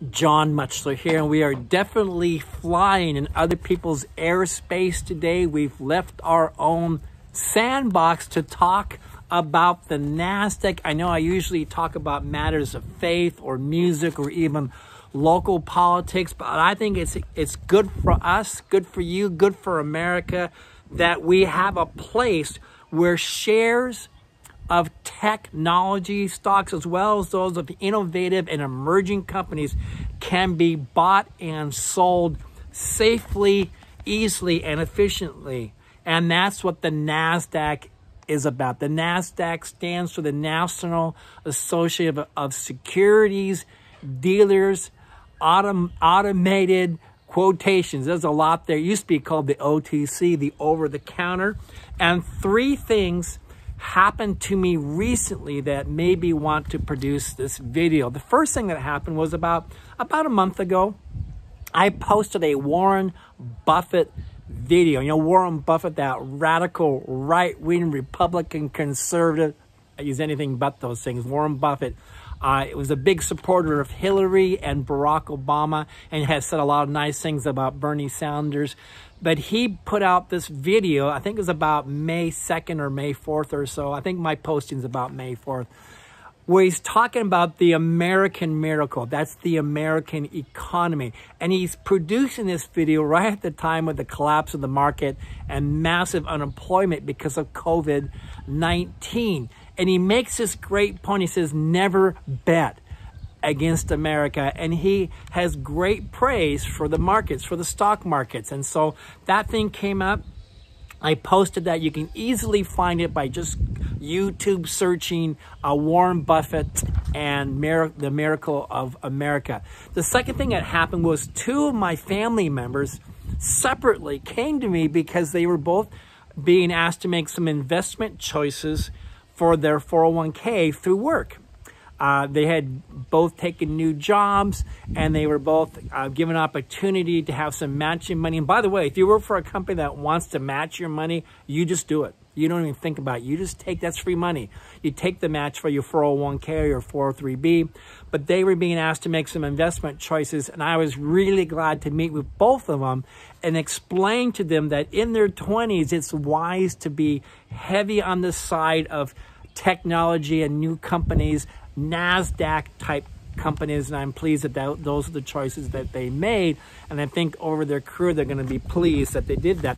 Jon Mutchler here, and we are definitely flying in other people's airspace today. We've left our own sandbox to talk about the NASDAQ. I know I usually talk about matters of faith or music or even local politics, but I think it's good for us, good for you, good for America that we have a place where shares of technology stocks, as well as those of innovative and emerging companies, can be bought and sold safely, easily, and efficiently. And that's what the NASDAQ is about. The NASDAQ stands for the National Association of Securities Dealers, automated quotations. There's a lot there. It used to be called the OTC, the over-the-counter. And three things happened to me recently that made me want to produce this video. The first thing that happened was about a month ago, I posted a Warren Buffett video. You know, Warren Buffett, that radical right-wing Republican conservative. I use anything but those things. Warren Buffett was a big supporter of Hillary and Barack Obama and has said a lot of nice things about Bernie Sanders. But he put out this video, I think it was about May 2nd or May 4th or so. I think my posting's about May 4th, where he's talking about the American miracle. That's the American economy. And he's producing this video right at the time of the collapse of the market and massive unemployment because of COVID-19. And he makes this great point. He says, never bet against America. And he has great praise for the markets, for the stock markets. And so that thing came up. I posted that. You can easily find it by just YouTube searching Warren Buffett and the Miracle of America. The second thing that happened was two of my family members separately came to me because they were both being asked to make some investment choices for their 401k through work. They had both taken new jobs, and they were both given an opportunity to have some matching money. And by the way, if you work for a company that wants to match your money, you just do it. You don't even think about it. You just take, that's free money. You take the match for your 401k or your 403b. But they were being asked to make some investment choices, and I was really glad to meet with both of them and explain to them that in their 20s, it's wise to be heavy on the side of technology and new companies, NASDAQ type companies, and I'm pleased that those are the choices that they made, and I think over their career they're going to be pleased that they did that.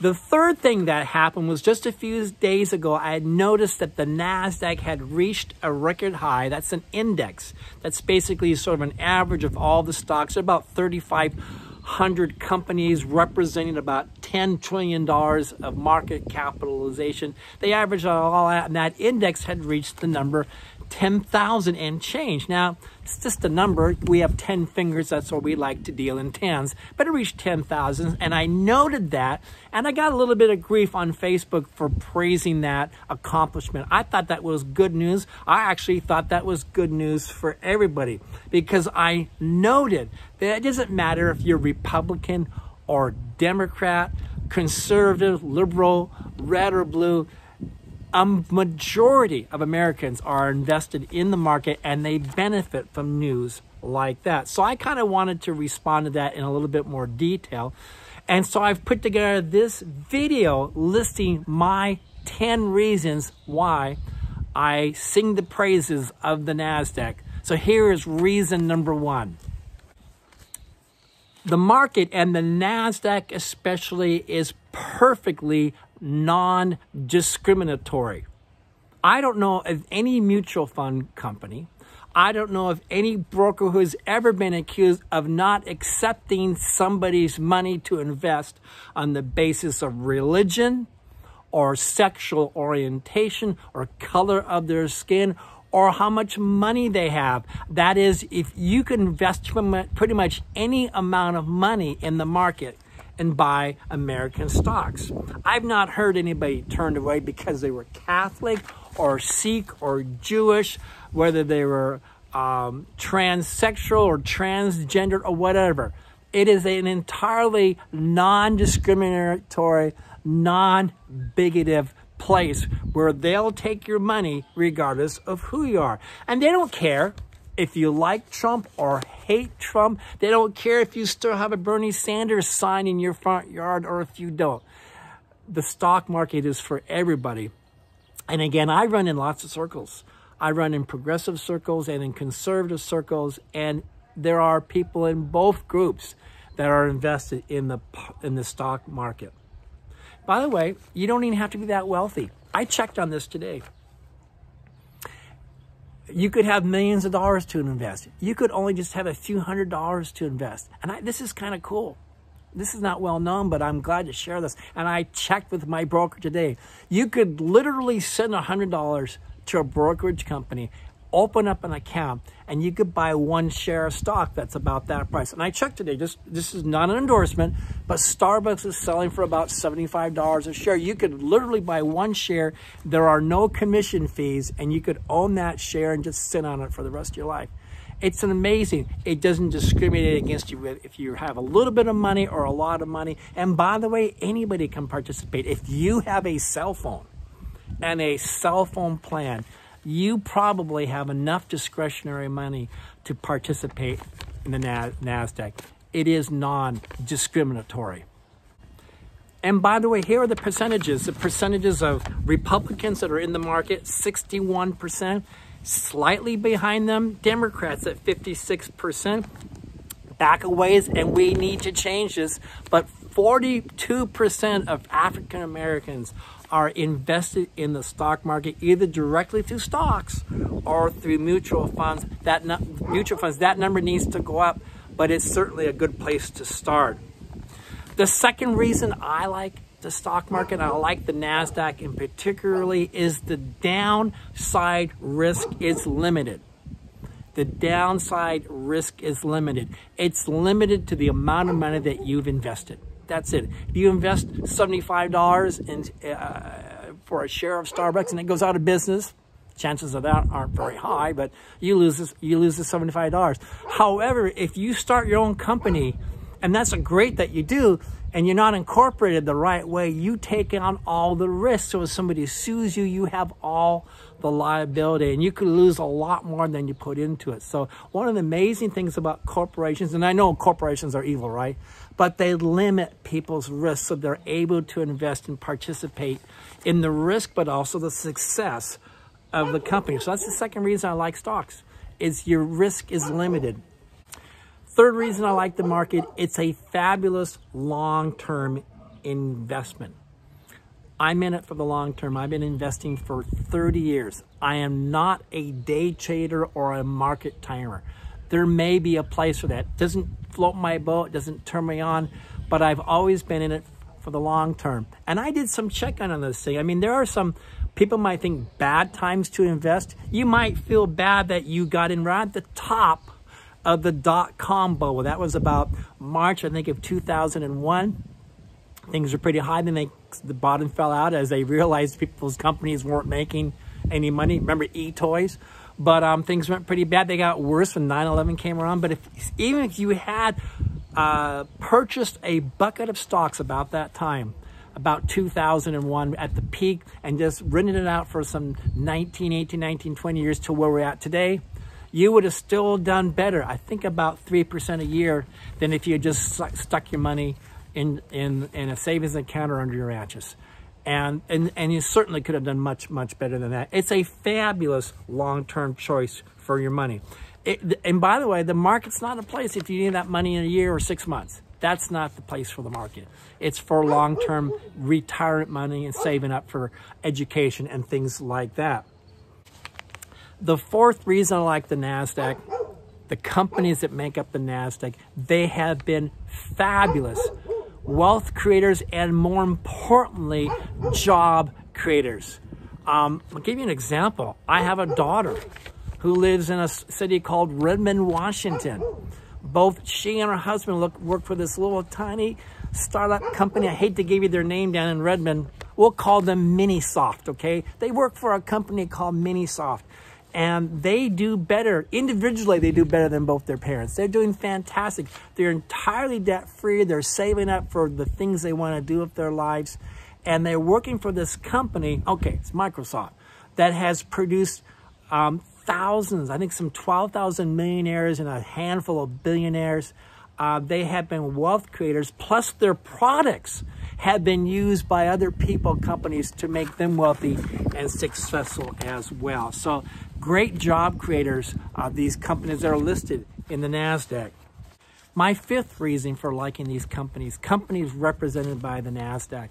The third thing that happened was just a few days ago, I had noticed that the NASDAQ had reached a record high. That's an index. That's basically sort of an average of all the stocks. There are about 3,500 companies representing about $10 trillion of market capitalization. They averaged all that, and that index had reached the number 10,000 and change. Now, it's just a number. We have 10 fingers. That's what we like to deal in tens. But it reached 10,000, and I noted that, and I got a little bit of grief on Facebook for praising that accomplishment. I thought that was good news. I actually thought that was good news for everybody because I noted that it doesn't matter if you're Republican or Democrat, conservative, liberal, red or blue. A majority of Americans are invested in the market and they benefit from news like that. So I kind of wanted to respond to that in a little bit more detail. And so I've put together this video listing my 10 reasons why I sing the praises of the NASDAQ. So here is reason number one. The market, and the NASDAQ especially, is perfectly non-discriminatory. I don't know of any mutual fund company, I don't know of any broker who has ever been accused of not accepting somebody's money to invest on the basis of religion or sexual orientation or color of their skin or how much money they have. That is, if you can invest pretty much any amount of money in the market and buy American stocks. I've not heard anybody turned away because they were Catholic or Sikh or Jewish, whether they were transsexual or transgender or whatever. It is an entirely non-discriminatory, non-bigoted place where they'll take your money regardless of who you are. And they don't care if you like Trump or hate Trump. They don't care if you still have a Bernie Sanders sign in your front yard or if you don't. The stock market is for everybody. And again, I run in lots of circles. I run in progressive circles and in conservative circles, and there are people in both groups that are invested in the stock market. By the way, you don't even have to be that wealthy. I checked on this today. You could have millions of dollars to invest. You could only just have a few $100s to invest. And this is kind of cool. This is not well known, but I'm glad to share this. And I checked with my broker today. You could literally send $100 to a brokerage company, open up an account, and you could buy one share of stock that's about that price. And I checked today, this is not an endorsement, but Starbucks is selling for about $75 a share. You could literally buy one share. There are no commission fees, and you could own that share and just sit on it for the rest of your life. It's amazing. It doesn't discriminate against you if you have a little bit of money or a lot of money. And by the way, anybody can participate. If you have a cell phone and a cell phone plan, you probably have enough discretionary money to participate in the NASDAQ. It is non-discriminatory. And by the way, here are the percentages. The percentages of Republicans that are in the market, 61%. Slightly behind them, Democrats at 56%. Back a ways, and we need to change this, but 42% of African Americans are invested in the stock market, either directly through stocks or through mutual funds. That number needs to go up, but it's certainly a good place to start. The second reason I like the stock market, and I like the NASDAQ in particularly, is the downside risk is limited. The downside risk is limited. It's limited to the amount of money that you've invested. That's it. If you invest $75 for a share of Starbucks and it goes out of business, chances of that aren't very high, but you lose the $75. However, if you start your own company, and that's great that you do, and you're not incorporated the right way, you take on all the risks. So if somebody sues you, you have all the liability, and you could lose a lot more than you put into it. So one of the amazing things about corporations, and I know corporations are evil, right? But they limit people's risks, so they're able to invest and participate in the risk, but also the success of the company. So that's the second reason I like stocks, is your risk is limited. Third reason I like the market, it's a fabulous long-term investment. I'm in it for the long term. I've been investing for 30 years. I am not a day trader or a market timer. There may be a place for that. Doesn't float my boat, doesn't turn me on, but I've always been in it for the long term. And I did some checking on this thing. I mean, there are some people might think bad times to invest. You might feel bad that you got in right at the top of the dot-com bubble. That was about March, I think, of 2001. Things were pretty high. Then the bottom fell out as they realized people's companies weren't making any money. Remember e-toys? But things went pretty bad. They got worse when 9/11 came around. But even if you had purchased a bucket of stocks about that time, about 2001 at the peak, and just rented it out for some 18, 19, 20 years to where we're at today, you would have still done better, I think about 3% a year, than if you had just stuck your money in a savings account or under your mattress. And you certainly could have done much, much better than that. It's a fabulous long-term choice for your money. And by the way, the market's not a place if you need that money in a year or 6 months. That's not the place for the market. It's for long-term retirement money and saving up for education and things like that. The fourth reason I like the NASDAQ, the companies that make up the NASDAQ, they have been fabulous wealth creators and, more importantly, job creators. I'll give you an example. I have a daughter who lives in a city called Redmond, Washington. Both she and her husband work for this little tiny startup company. I hate to give you their name down in Redmond. We'll call them Minisoft, okay? They work for a company called Minisoft. And they do better, individually they do better than both their parents. They're doing fantastic. They're entirely debt-free. They're saving up for the things they want to do with their lives. And they're working for this company, okay, it's Microsoft, that has produced thousands, I think some 12,000 millionaires and a handful of billionaires. They have been wealth creators, plus their products have been used by other people, companies, to make them wealthy and successful as well. So great job creators, these companies that are listed in the NASDAQ. My fifth reason for liking these companies represented by the NASDAQ,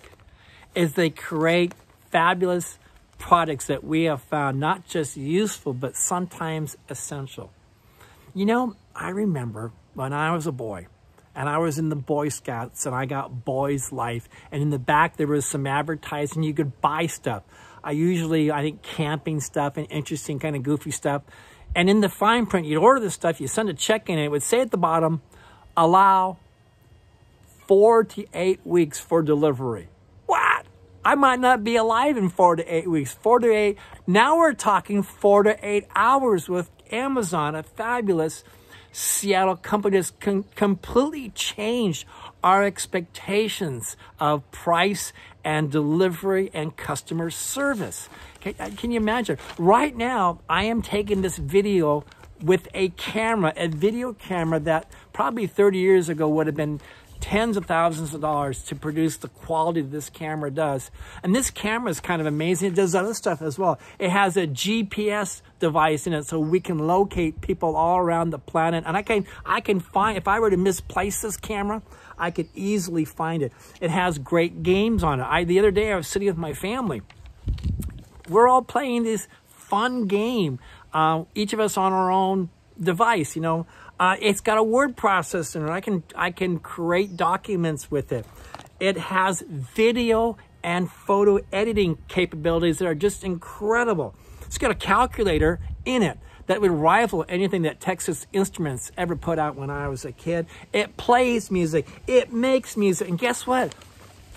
is they create fabulous products that we have found not just useful, but sometimes essential. You know, I remember when I was a boy, and I was in the Boy Scouts, and I got Boy's Life, and in the back there was some advertising. You could buy stuff. I think camping stuff and interesting kind of goofy stuff. And in the fine print, you'd order this stuff, you send a check in, and it would say at the bottom, allow 4 to 8 weeks for delivery. What? I might not be alive in 4 to 8 weeks. 4 to 8. Now we're talking 4 to 8 hours with Amazon, a fabulous Seattle company that's completely changed our expectations of price and delivery and customer service. Can you imagine? Right now, I am taking this video with a video camera that probably 30 years ago would have been tens of thousands of dollars to produce the quality that this camera does. And this camera is kind of amazing. It does other stuff as well. It has a GPS device in it, so we can locate people all around the planet. And I can find, if I were to misplace this camera, I could easily find it. It has great games on it. The other day I was sitting with my family. We're all playing this fun game, each of us on our own device, you know. It's got a word processor, and I can create documents with it. It has video and photo editing capabilities that are just incredible. It's got a calculator in it that would rival anything that Texas Instruments ever put out when I was a kid. It plays music, it makes music, and guess what?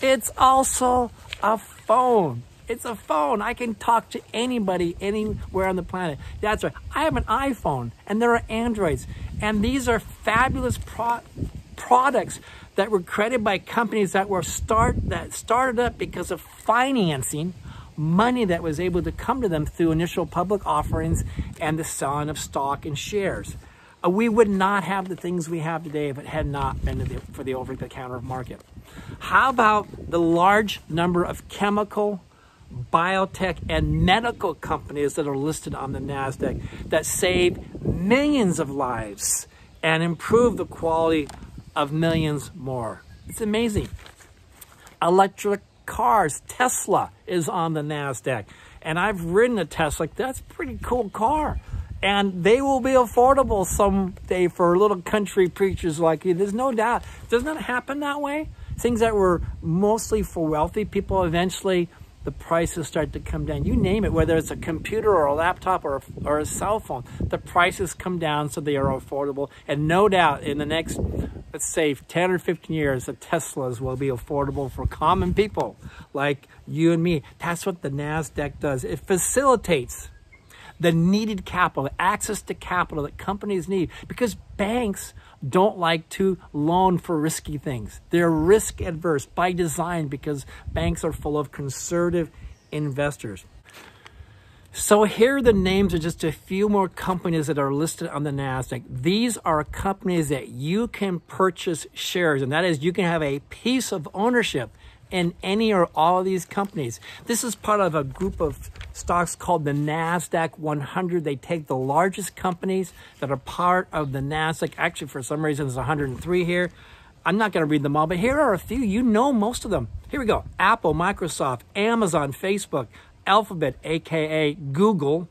It's also a phone. It's a phone. I can talk to anybody, anywhere on the planet. That's right. I have an iPhone, and there are Androids. And these are fabulous products that were created by companies that started up because of financing, money that was able to come to them through initial public offerings and the selling of stock and shares. We would not have the things we have today if it had not been for the over-the-counter market. How about the large number of chemical, biotech, and medical companies that are listed on the NASDAQ that save millions of lives and improve the quality of millions more? It's amazing. Electric cars, Tesla is on the NASDAQ, and I've ridden a Tesla. That's a pretty cool car, and they will be affordable someday for little country preachers like you. There's no doubt. Doesn't it happen that way? Things that were mostly for wealthy people, eventually the prices start to come down. You name it, whether it's a computer or a laptop or a cell phone, the prices come down so they are affordable. And no doubt in the next, let's say, 10 or 15 years, the Teslas will be affordable for common people like you and me. That's what the NASDAQ does. It facilitates the needed capital, access to capital that companies need, because banks don't like to loan for risky things. They're risk adverse by design because banks are full of conservative investors. So here are the names of just a few more companies that are listed on the NASDAQ. These are companies that you can purchase shares, and that is you can have a piece of ownership in any or all of these companies. This is part of a group of stocks called the NASDAQ 100. They take the largest companies that are part of the NASDAQ. Actually, for some reason, there's 103 here. I'm not going to read them all, but here are a few. You know most of them. Here we go. Apple, Microsoft, Amazon, Facebook, Alphabet, aka Google,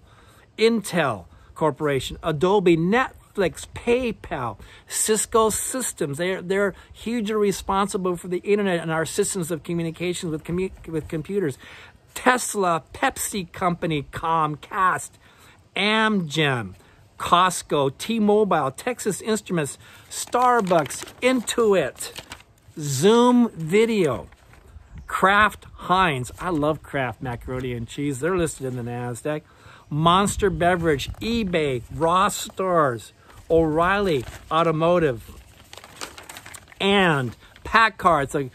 Intel Corporation, Adobe, Netflix, PayPal, Cisco Systems. They're hugely responsible for the internet and our systems of communications with computers. Tesla, Pepsi Company, Comcast, Amgen, Costco, T-Mobile, Texas Instruments, Starbucks, Intuit, Zoom Video, Kraft Heinz. I love Kraft macaroni and cheese. They're listed in the NASDAQ. Monster Beverage, eBay, Ross Stores, O'Reilly Automotive, and PACCAR. It's a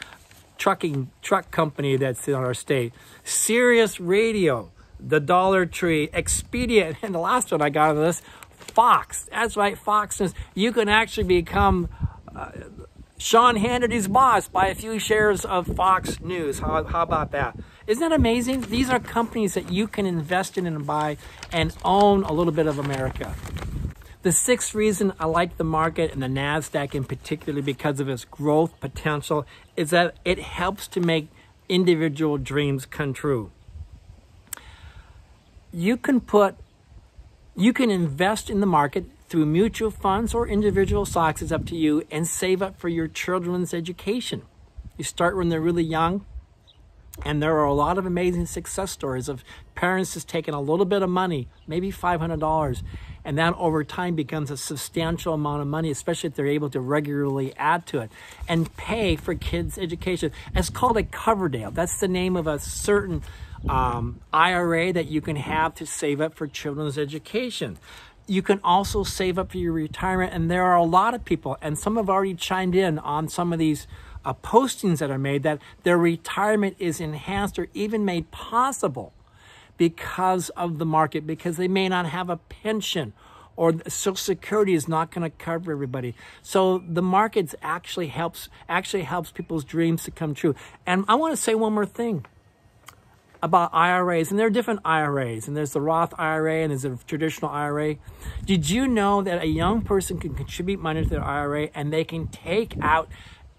truck company that's in our state. Sirius Radio, the Dollar Tree, Expedia, and the last one I got on this, Fox. That's right, Fox says you can actually become Sean Hannity's boss, buy a few shares of Fox News. How about that? Isn't that amazing? These are companies that you can invest in and buy and own a little bit of America. The sixth reason I like the market and the NASDAQ in particular because of its growth potential is that it helps to make individual dreams come true. You can invest in the market through mutual funds or individual stocks, it's up to you, and save up for your children's education. You start when they're really young, and there are a lot of amazing success stories of parents just taking a little bit of money, maybe $500, and that over time becomes a substantial amount of money, especially if they're able to regularly add to it and pay for kids' education. It's called a Coverdale. That's the name of a certain IRA that you can have to save up for children's education. You can also save up for your retirement, and there are a lot of people, and some have already chimed in on some of these postings that are made, that their retirement is enhanced or even made possible because of the market, because they may not have a pension or Social Security is not going to cover everybody. So the market actually helps people's dreams to come true. And I want to say one more thing about IRAs, and there are different IRAs, and there's the Roth IRA and there's a traditional IRA. Did you know that a young person can contribute money to their IRA and they can take out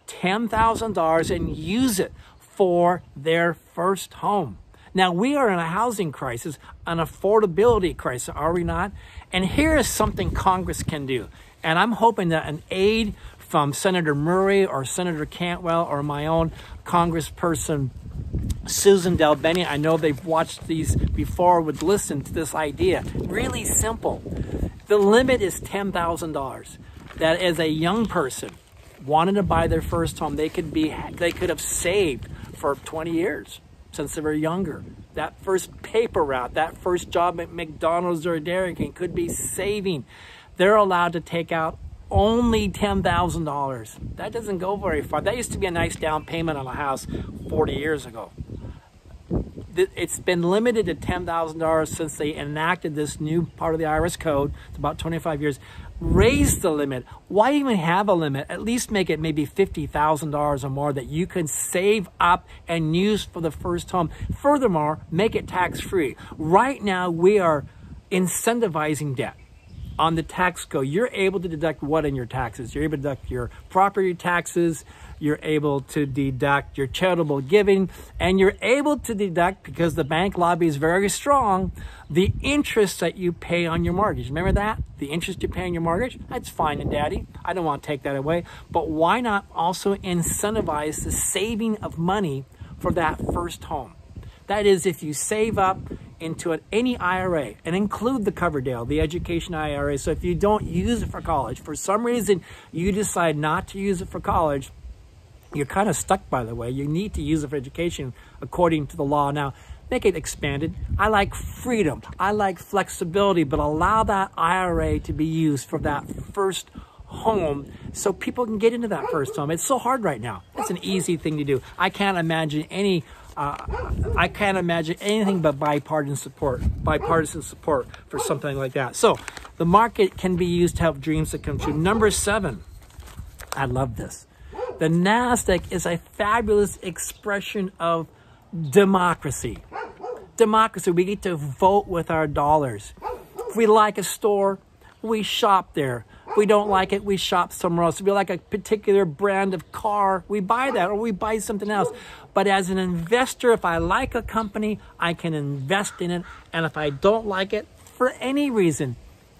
$10,000 and use it for their first home? Now, we are in a housing crisis, an affordability crisis, are we not? And here is something Congress can do. And I'm hoping that an aide from Senator Murray or Senator Cantwell or my own Congressperson Susan DelBene, I know they've watched these before, would listen to this idea. Really simple. The limit is $10,000. That as a young person wanted to buy their first home, they could have saved for 20 years since they were younger. That first paper route, that first job at McDonald's or Dairy King could be saving. They're allowed to take out only $10,000. That doesn't go very far. That used to be a nice down payment on a house 40 years ago. It's been limited to $10,000 since they enacted this new part of the IRS code. It's about 25 years. Raise the limit. Why even have a limit? At least make it maybe $50,000 or more that you can save up and use for the first home. Furthermore, make it tax-free. Right now, we are incentivizing debt. On the tax code, you're able to deduct what in your taxes? You're able to deduct your property taxes, you're able to deduct your charitable giving, and you're able to deduct, because the bank lobby is very strong, the interest that you pay on your mortgage. Remember that? The interest you pay on your mortgage? That's fine and dandy. I don't want to take that away. But why not also incentivize the saving of money for that first home? That is, if you save up into any IRA and include the Coverdale, the education IRA. So if you don't use it for college, for some reason you decide not to use it for college, you're kind of stuck, by the way. You need to use it for education according to the law. Now, make it expanded. I like freedom. I like flexibility, but allow that IRA to be used for that first home so people can get into that first home. It's so hard right now. It's an easy thing to do. I can't imagine anything but bipartisan support for something like that. So the market can be used to help dreams to come true. Number 7, I love this. The NASDAQ is a fabulous expression of democracy. Democracy, we get to vote with our dollars. If we like a store, we shop there. If we don't like it, we shop somewhere else. If we like a particular brand of car, we buy that or we buy something else. But as an investor, if I like a company, I can invest in it. And if I don't like it, for any reason,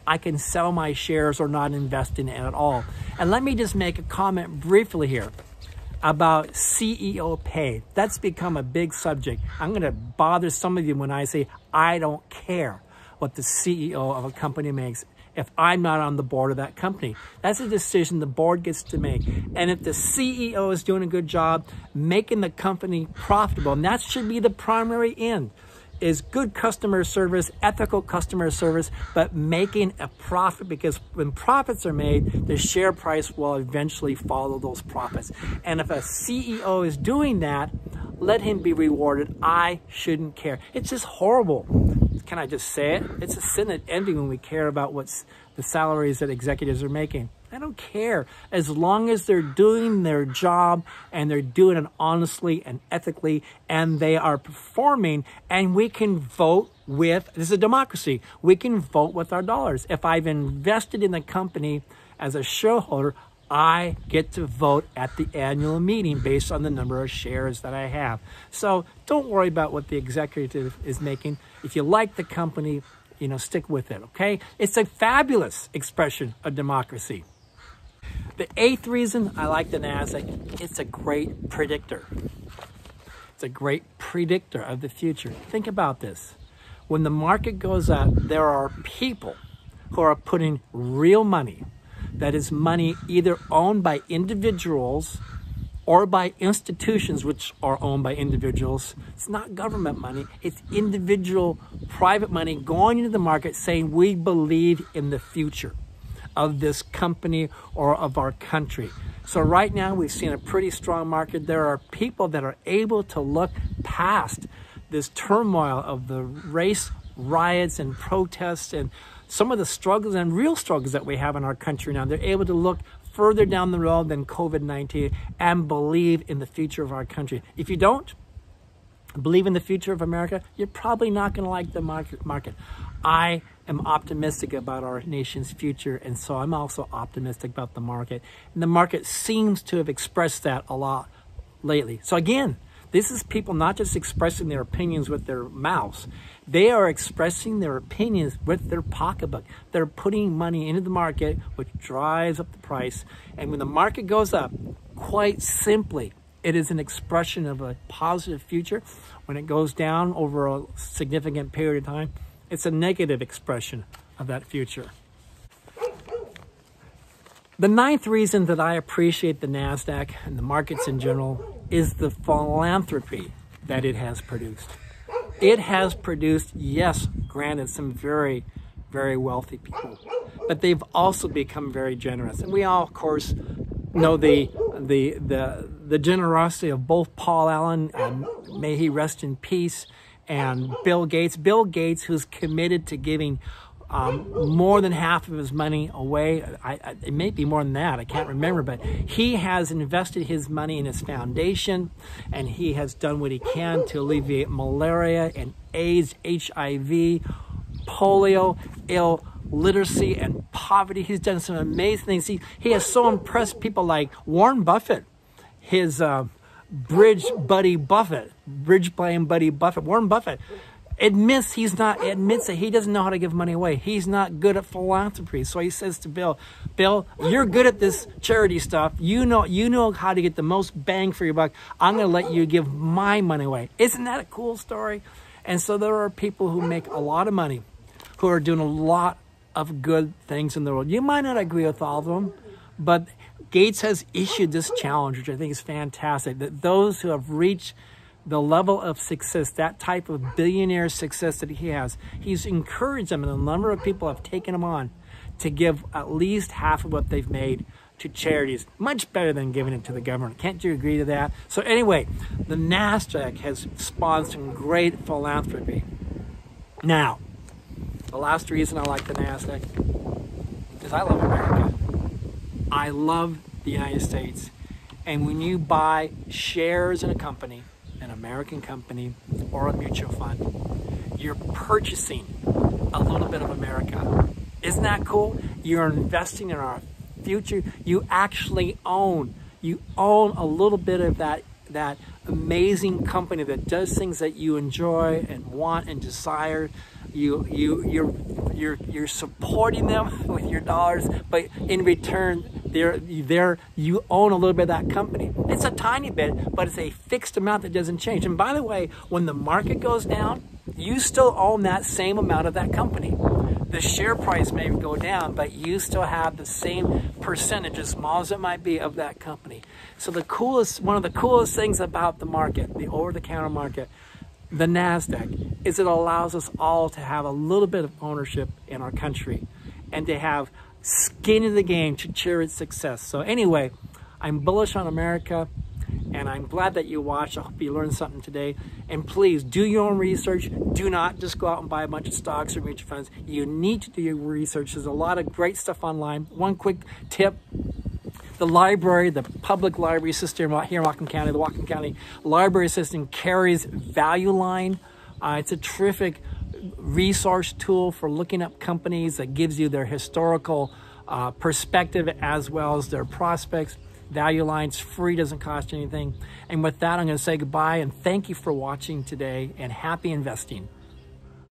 I can sell my shares or not invest in it at all. And let me just make a comment briefly here about CEO pay. That's become a big subject. I'm going to bother some of you when I say I don't care what the CEO of a company makes if I'm not on the board of that company. That's a decision the board gets to make. And if the CEO is doing a good job making the company profitable, and that should be the primary end, is good customer service, ethical customer service, but making a profit, because when profits are made, the share price will eventually follow those profits. And if a CEO is doing that, let him be rewarded. I shouldn't care. It's just horrible can I just say it? It's a sin of envy when we care about what's the salaries that executives are making. I don't care. As long as they're doing their job and they're doing it honestly and ethically and they are performing, and we can vote with, this is a democracy, we can vote with our dollars. If I've invested in the company as a shareholder, I get to vote at the annual meeting based on the number of shares that I have. So don't worry about what the executive is making. If you like the company, you know, stick with it, okay? It's a fabulous expression of democracy. The 8th reason I like the NASDAQ, it's a great predictor. It's a great predictor of the future. Think about this. When the market goes up, there are people who are putting real money, that is money either owned by individuals or by institutions which are owned by individuals. It's not government money, it's individual private money going into the market saying we believe in the future of this company or of our country. So right now we've seen a pretty strong market. There are people that are able to look past this turmoil of the race riots and protests and some of the struggles and real struggles that we have in our country now. They're able to look further down the road than COVID-19 and believe in the future of our country. If you don't believe in the future of America, you're probably not going to like the market. I am optimistic about our nation's future, and so I'm also optimistic about the market. And the market seems to have expressed that a lot lately. So again, this is people not just expressing their opinions with their mouths. They are expressing their opinions with their pocketbook. They're putting money into the market, which drives up the price. And when the market goes up, quite simply, it is an expression of a positive future. When it goes down over a significant period of time, it's a negative expression of that future. The 9th reason that I appreciate the NASDAQ and the markets in general is the philanthropy that it has produced. It has produced, yes, granted, some very, very wealthy people, but they've also become very generous. And we all, of course, know the generosity of both Paul Allen, and may he rest in peace, and Bill Gates. Bill Gates, who's committed to giving more than half of his money away. It may be more than that, I can't remember, but he has invested his money in his foundation, and he has done what he can to alleviate malaria and AIDS, HIV, polio, illiteracy, and poverty. He's done some amazing things. He has so impressed people like Warren Buffett, his bridge playing buddy Buffett. Warren Buffett admits that he doesn't know how to give money away. He's not good at philanthropy. So he says to Bill, you're good at this charity stuff. You know how to get the most bang for your buck. I'm going to let you give my money away. Isn't that a cool story? And so there are people who make a lot of money, who are doing a lot of good things in the world. You might not agree with all of them, but Gates has issued this challenge, which I think is fantastic, that those who have reached the level of success, that type of billionaire success that he has, he's encouraged them, and a number of people have taken him on to give at least half of what they've made to charities. Much better than giving it to the government. Can't you agree to that? So anyway, the NASDAQ has spawned some great philanthropy. Now, the last reason I like the NASDAQ is I love America. I love the United States. And when you buy shares in a company, an American company or a mutual fund, you're purchasing a little bit of America. Isn't that cool? You're investing in our future. You actually own a little bit of that amazing company that does things that you enjoy and want and desire. You're supporting them with your dollars, but in return, you own a little bit of that company. It's a tiny bit, but it's a fixed amount that doesn't change. And by the way, when the market goes down, you still own that same amount of that company. The share price may go down, but you still have the same percentage, as small as it might be, of that company. So one of the coolest things about the market, the over-the-counter market, the NASDAQ, is it allows us all to have a little bit of ownership in our country and to have skin in the game to cheer its success. So anyway, I'm bullish on America, And I'm glad that you watched. I hope you learned something today. And please do your own research. Do not just go out and buy a bunch of stocks or mutual funds. You need to do your research. There's a lot of great stuff online. One quick tip. The library, the public library system here in Whatcom County, the Whatcom County Library System carries Value Line. It's a terrific resource tool for looking up companies that gives you their historical perspective as well as their prospects. Value Line's free, doesn't cost you anything. And with that, I'm going to say goodbye and thank you for watching today, and happy investing.